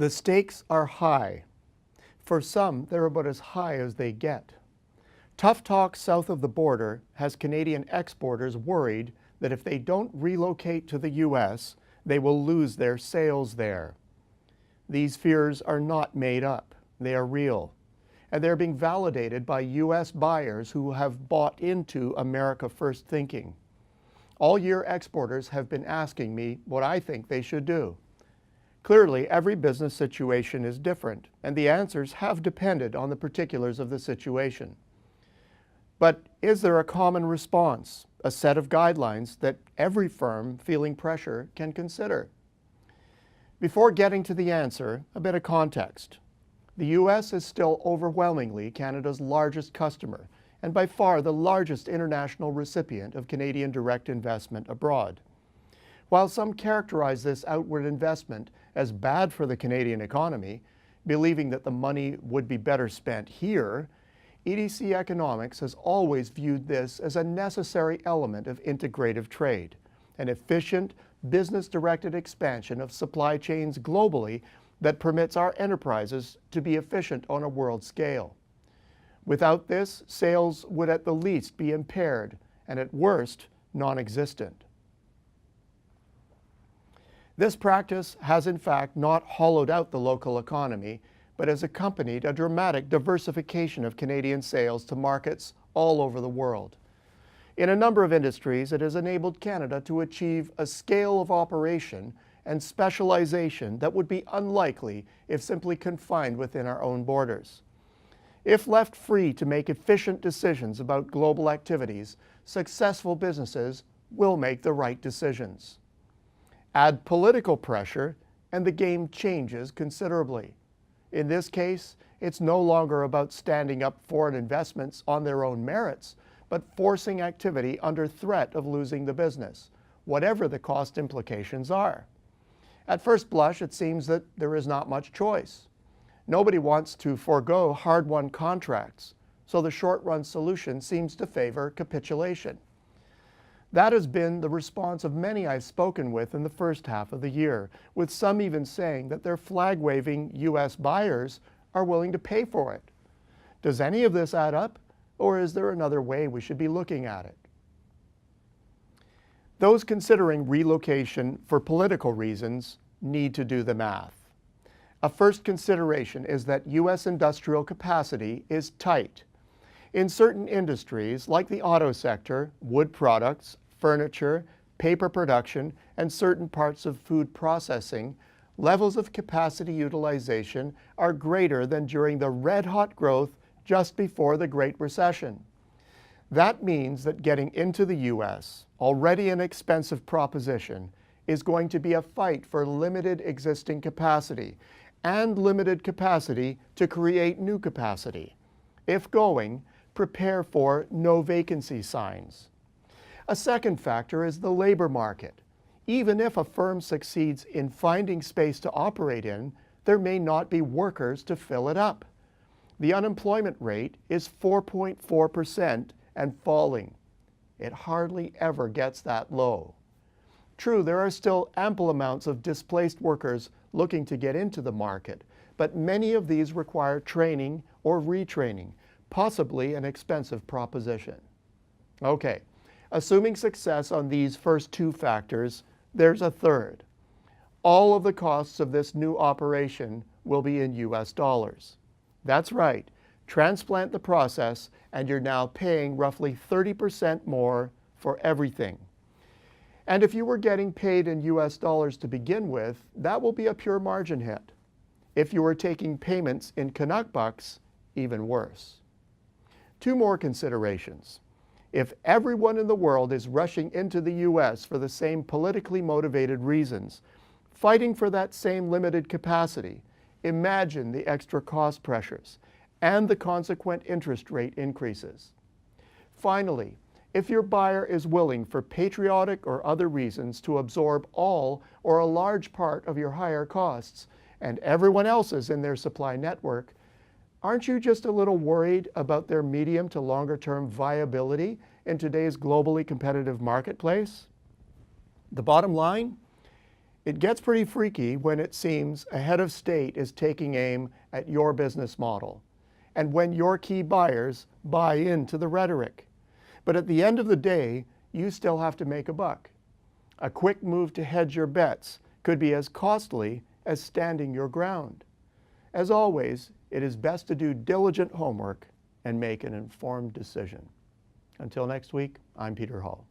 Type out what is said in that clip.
The stakes are high. For some, they're about as high as they get. Tough talk south of the border has Canadian exporters worried that if they don't relocate to the U.S., they will lose their sales there. These fears are not made up. They are real. And they're being validated by U.S. buyers who have bought into America First thinking. All year, exporters have been asking me what I think they should do. Clearly, every business situation is different, and the answers have depended on the particulars of the situation. But is there a common response, a set of guidelines that every firm feeling pressure can consider? Before getting to the answer, a bit of context. The U.S. is still overwhelmingly Canada's largest customer, and by far the largest international recipient of Canadian direct investment abroad. While some characterize this outward investment as bad for the Canadian economy, believing that the money would be better spent here, EDC Economics has always viewed this as a necessary element of integrative trade, an efficient, business-directed expansion of supply chains globally that permits our enterprises to be efficient on a world scale. Without this, sales would at the least be impaired, and at worst, non-existent. This practice has in fact not hollowed out the local economy, but has accompanied a dramatic diversification of Canadian sales to markets all over the world. In a number of industries, it has enabled Canada to achieve a scale of operation and specialization that would be unlikely if simply confined within our own borders. If left free to make efficient decisions about global activities, successful businesses will make the right decisions. Add political pressure, and the game changes considerably. In this case, it's no longer about standing up foreign investments on their own merits, but forcing activity under threat of losing the business, whatever the cost implications are. At first blush, it seems that there is not much choice. Nobody wants to forego hard-won contracts, so the short-run solution seems to favor capitulation. That has been the response of many I've spoken with in the first half of the year, with some even saying that their flag-waving U.S. buyers are willing to pay for it. Does any of this add up, or is there another way we should be looking at it? Those considering relocation for political reasons need to do the math. A first consideration is that U.S. industrial capacity is tight. In certain industries, like the auto sector, wood products, furniture, paper production, and certain parts of food processing, levels of capacity utilization are greater than during the red-hot growth just before the Great Recession. That means that getting into the U.S., already an expensive proposition, is going to be a fight for limited existing capacity and limited capacity to create new capacity. If going, prepare for no vacancy signs. A second factor is the labor market. Even if a firm succeeds in finding space to operate in, there may not be workers to fill it up. The unemployment rate is 4.4% and falling. It hardly ever gets that low. True, there are still ample amounts of displaced workers looking to get into the market, but many of these require training or retraining, possibly an expensive proposition. Okay, assuming success on these first two factors, there's a third. All of the costs of this new operation will be in US dollars. That's right, transplant the process and you're now paying roughly 30% more for everything. And if you were getting paid in US dollars to begin with, that will be a pure margin hit. If you were taking payments in Canuck bucks, even worse. Two more considerations. If everyone in the world is rushing into the U.S. for the same politically motivated reasons, fighting for that same limited capacity, imagine the extra cost pressures and the consequent interest rate increases. Finally, if your buyer is willing for patriotic or other reasons to absorb all or a large part of your higher costs and everyone else's in their supply network, aren't you just a little worried about their medium to longer term viability in today's globally competitive marketplace? The bottom line, It gets pretty freaky when it seems a head of state is taking aim at your business model, and when your key buyers buy into the rhetoric. But at the end of the day, you still have to make a buck. A quick move to hedge your bets could be as costly as standing your ground. As always, it is best to do diligent homework and make an informed decision. Until next week, I'm Peter Hall.